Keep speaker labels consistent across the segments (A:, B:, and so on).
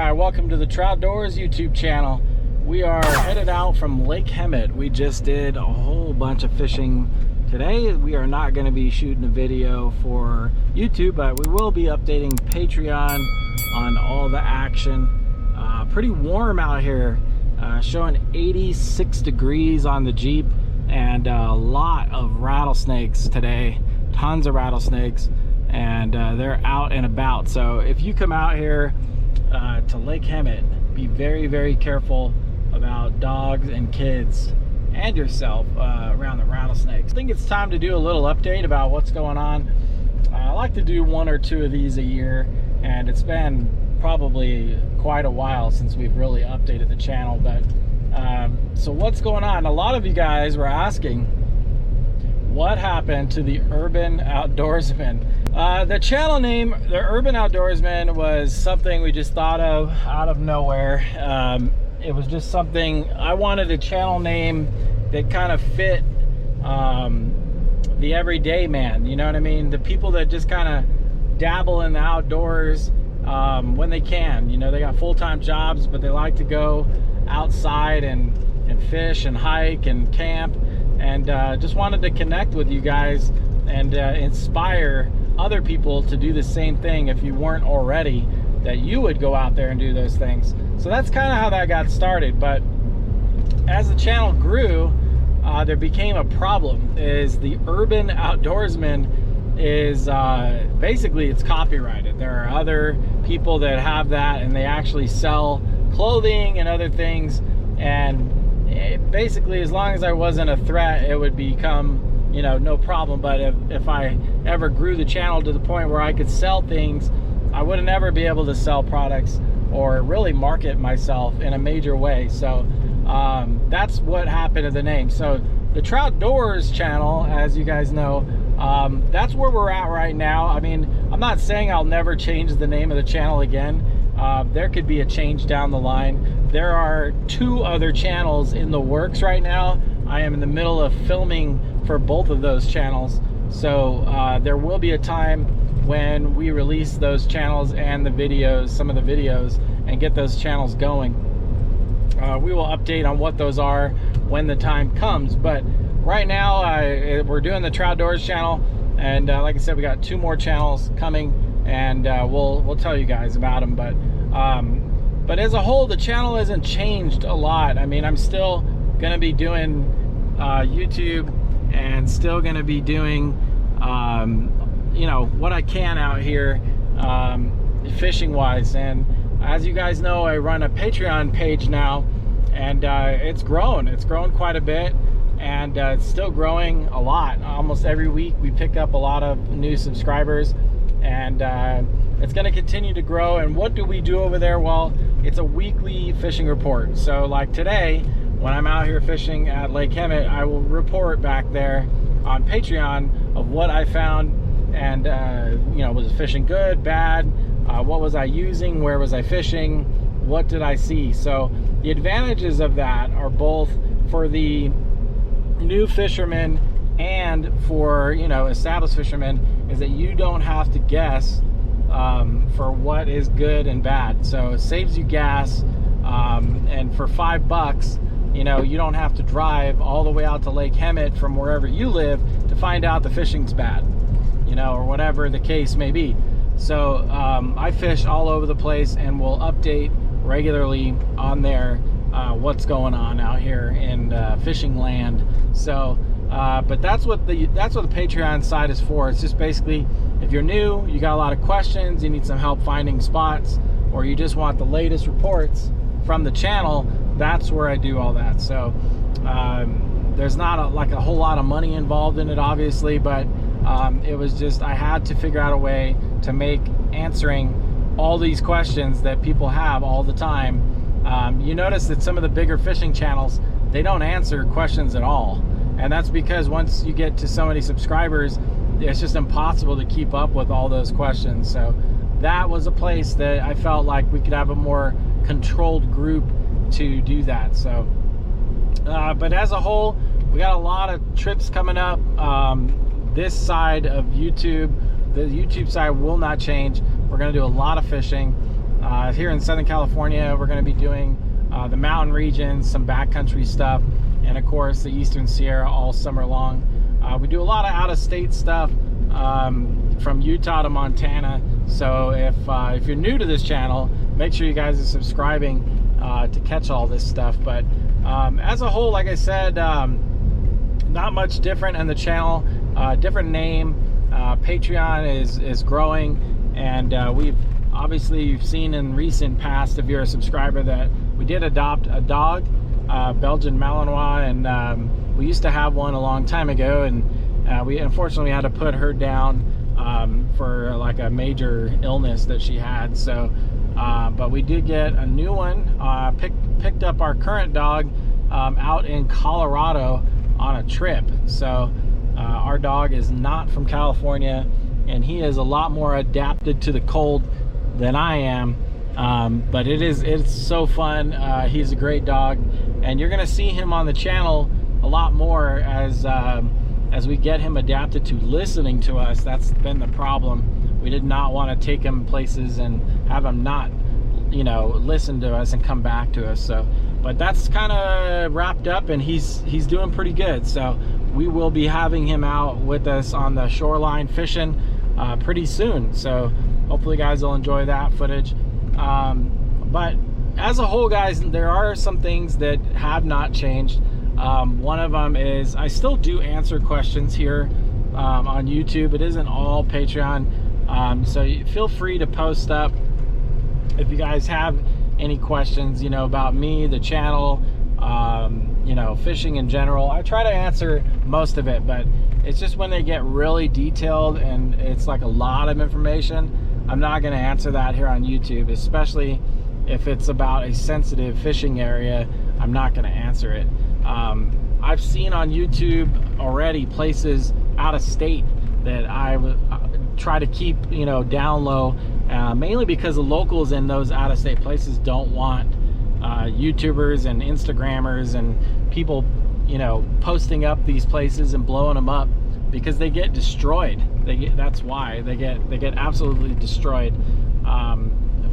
A: Hi, welcome to the Troutdoors YouTube channel. We are headed out from Lake Hemet. We just did a whole bunch of fishing today. We are not going to be shooting a video for YouTube, but we will be updating Patreon on all the action. Pretty warm out here, showing 86 degrees on the Jeep, and a lot of rattlesnakes today. Tons of rattlesnakes, and they're out and about. So if you come out here to Lake Hemet, be very, very careful about dogs and kids and yourself around the rattlesnakes. I think it's time to do a little update about what's going on. I like to do one or two of these a year, and it's been probably quite a while since we've really updated the channel. But so what's going on? A lot of you guys were asking what happened to the Urban Outdoorsman. The channel name, the Urban Outdoorsman, was something we just thought of out of nowhere. It was just something, I wanted a channel name that kind of fit the everyday man, you know what I mean? The people that just kind of dabble in the outdoors when they can. You know, they got full-time jobs, but they like to go outside and fish and hike and camp, and just wanted to connect with you guys and inspire other people to do the same thing if you weren't already, that you would go out there and do those things. So that's kind of how that got started. But as the channel grew, there became a problem. Is the Urban Outdoorsman is basically, it's copyrighted. There are other people that have that, and they actually sell clothing and other things, and basically, as long as I wasn't a threat, it would become, you know, no problem. But if I ever grew the channel to the point where I could sell things, I would never be able to sell products or really market myself in a major way. So that's what happened to the name. So the Troutdoors channel, as you guys know, that's where we're at right now. I mean, I'm not saying I'll never change the name of the channel again. There could be a change down the line. There are 2 other channels in the works right now. I am in the middle of filming for both of those channels. So there will be a time when we release those channels and the videos, some of the videos, and get those channels going. We will update on what those are when the time comes. But right now, we're doing the Troutdoors channel, and like I said, we got 2 more channels coming, and we'll tell you guys about them. But as a whole, the channel hasn't changed a lot. I mean, I'm still gonna be doing YouTube, and still gonna be doing you know, what I can out here fishing wise. And as you guys know, I run a Patreon page now, and it's grown quite a bit, and it's still growing a lot. Almost every week we pick up a lot of new subscribers, and it's going to continue to grow. And what do we do over there? Well, it's a weekly fishing report. So like today, when I'm out here fishing at Lake Hemet, I will report back there on Patreon of what I found, and you know, was the fishing good, bad, what was I using, where was I fishing, what did I see. So the advantages of that are both for the new fishermen and for, you know, established fishermen, is that you don't have to guess for what is good and bad. So it saves you gas, and for $5, you know, you don't have to drive all the way out to Lake Hemet from wherever you live to find out the fishing's bad, you know, or whatever the case may be. So I fish all over the place, and will update regularly on there what's going on out here in fishing land. So but that's what the Patreon side is for. It's just basically, if you're new, you got a lot of questions, you need some help finding spots, or you just want the latest reports from the channel, that's where I do all that. So there's not like a whole lot of money involved in it, obviously, but it was just, I had to figure out a way to make answering all these questions that people have all the time. You notice that some of the bigger fishing channels, they don't answer questions at all, and that's because once you get to so many subscribers, it's just impossible to keep up with all those questions. So that was a place that I felt like we could have a more controlled group to do that. So but as a whole, we got a lot of trips coming up. This side of YouTube, the YouTube side will not change. We're going to do a lot of fishing. Here in Southern California, we're going to be doing the mountain regions, some backcountry stuff, and of course the Eastern Sierra all summer long. We do a lot of out-of-state stuff from Utah to Montana. So if you're new to this channel, make sure you guys are subscribing to catch all this stuff. But as a whole, like I said, not much different in the channel. Different name. Patreon is growing, and you've seen in recent past, if you're a subscriber, that we did adopt a dog, Belgian Malinois, and we used to have one a long time ago, and we unfortunately had to put her down for like a major illness that she had. So but we did get a new one. Picked up our current dog out in Colorado on a trip. So our dog is not from California, and he is a lot more adapted to the cold than I am. But it's so fun. He's a great dog, and you're gonna see him on the channel a lot more as we get him adapted to listening to us. That's been the problem. We did not want to take him places and have him not, listen to us and come back to us. So, but that's kind of wrapped up, and he's doing pretty good. So we will be having him out with us on the shoreline fishing pretty soon. So hopefully guys will enjoy that footage. But as a whole, guys, there are some things that have not changed. One of them is I still do answer questions here on YouTube. It isn't all Patreon. So feel free to post up if you guys have any questions, about me, the channel, fishing in general. I try to answer most of it, but it's just when they get really detailed and it's like a lot of information, I'm not going to answer that here on YouTube, especially if it's about a sensitive fishing area. I'm not going to answer it. I've seen on YouTube already places out of state that I would try to keep, down low, mainly because the locals in those out of state places don't want YouTubers and Instagrammers and people, posting up these places and blowing them up, because they get destroyed. That's why they get absolutely destroyed.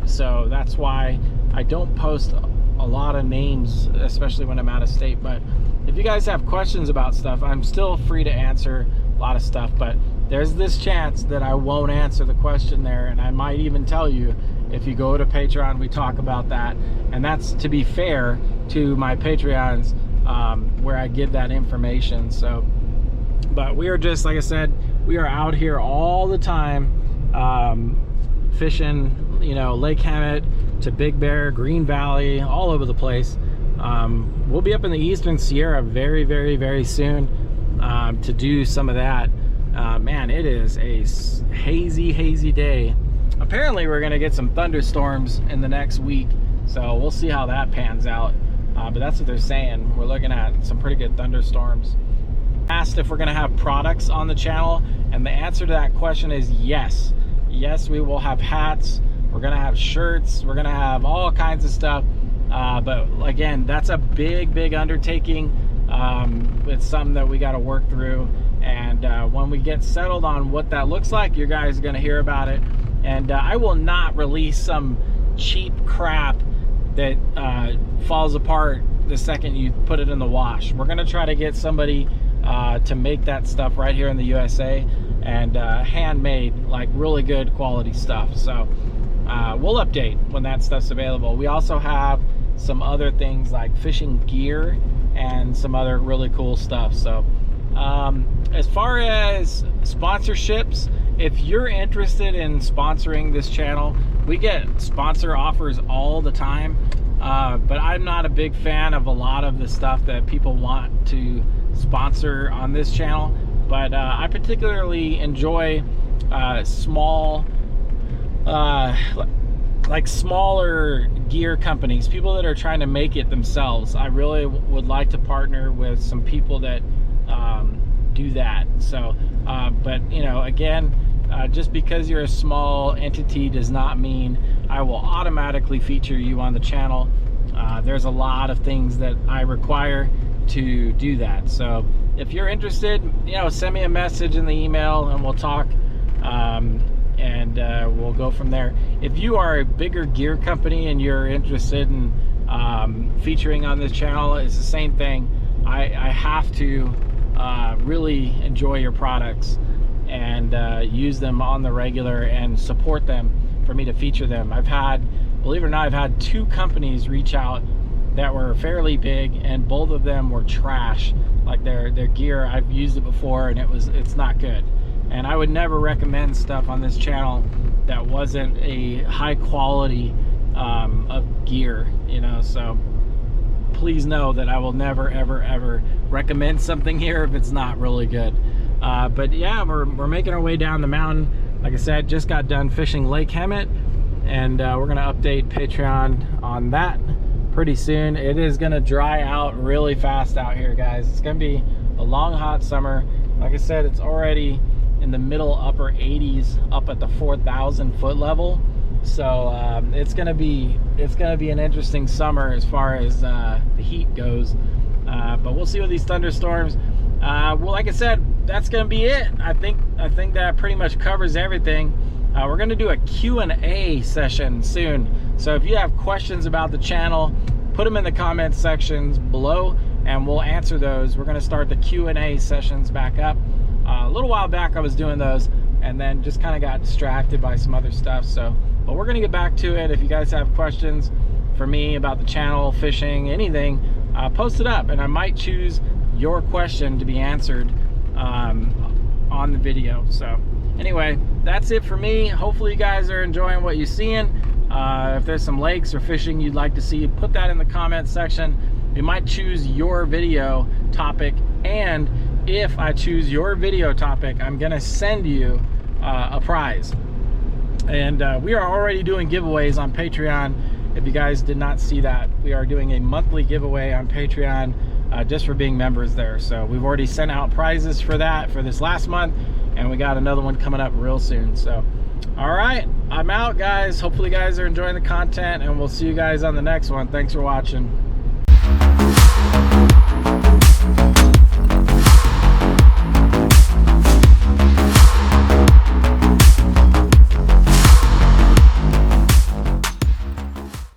A: So that's why I don't post a lot of names, especially when I'm out of state. But if you guys have questions about stuff, I'm still free to answer a lot of stuff. But there's this chance that I won't answer the question there, and I might even tell you. If you go to Patreon, we talk about that, and that's to be fair to my Patreons, where I give that information. So, but we are just, like I said, we are out here all the time, fishing, Lake Hemet to Big Bear, Green Valley, all over the place. We'll be up in the Eastern Sierra very, very, very soon to do some of that. Man, it is a hazy day. Apparently we're gonna get some thunderstorms in the next week, so we'll see how that pans out. But that's what they're saying. We're looking at some pretty good thunderstorms. Asked if we're gonna have products on the channel, and the answer to that question is yes. Yes, we will have hats, we're gonna have shirts, we're gonna have all kinds of stuff. But again, that's a big undertaking. It's something that we got to work through, and when we get settled on what that looks like, you guys are gonna hear about it. And I will not release some cheap crap that falls apart the second you put it in the wash. We're gonna try to get somebody to make that stuff right here in the USA, and handmade, like really good quality stuff. So we'll update when that stuff's available. We also have some other things like fishing gear and some other really cool stuff. So as far as sponsorships, if you're interested in sponsoring this channel, we get sponsor offers all the time, but I'm not a big fan of a lot of the stuff that people want to sponsor on this channel. But I particularly enjoy small, like smaller gear companies, people that are trying to make it themselves. I really would like to partner with some people that do that. So but again, just because you're a small entity does not mean I will automatically feature you on the channel. There's a lot of things that I require to do that. So if you're interested, send me a message in the email and we'll talk. and we'll go from there. If you are a bigger gear company and you're interested in featuring on this channel, it's the same thing. I have to really enjoy your products and use them on the regular and support them for me to feature them. I've had, believe it or not, I've had 2 companies reach out that were fairly big, and both of them were trash. Like their gear, I've used it before and it's not good. And I would never recommend stuff on this channel that wasn't a high quality of gear, you know. So please know that I will never ever recommend something here if it's not really good. But yeah, we're making our way down the mountain. Like I said, just got done fishing Lake Hemet, and we're gonna update Patreon on that pretty soon. It is gonna dry out really fast out here, guys. It's gonna be a long, hot summer. Like I said, it's already in the middle upper 80s up at the 4,000 foot level. So it's gonna be an interesting summer as far as the heat goes. But we'll see with these thunderstorms. Well, like I said, that's gonna be it. I think that pretty much covers everything. We're gonna do a Q&A session soon. So if you have questions about the channel, put them in the comment sections below and we'll answer those. We're gonna start the Q&A sessions back up. A little while back I was doing those and then just kind of got distracted by some other stuff. But we're gonna get back to it. If you guys have questions for me about the channel, fishing, anything, post it up and I might choose your question to be answered on the video. So anyway, that's it for me. Hopefully you guys are enjoying what you're seeing. If there's some lakes or fishing you'd like to see, put that in the comment section. We might choose your video topic, and if I choose your video topic, I'm gonna send you a prize. And we are already doing giveaways on Patreon. If you guys did not see that, we are doing a monthly giveaway on Patreon just for being members there. So we've already sent out prizes for that for this last month, and we got another one coming up real soon. So all right, I'm out, guys. Hopefully you guys are enjoying the content, and we'll see you guys on the next one. Thanks for watching.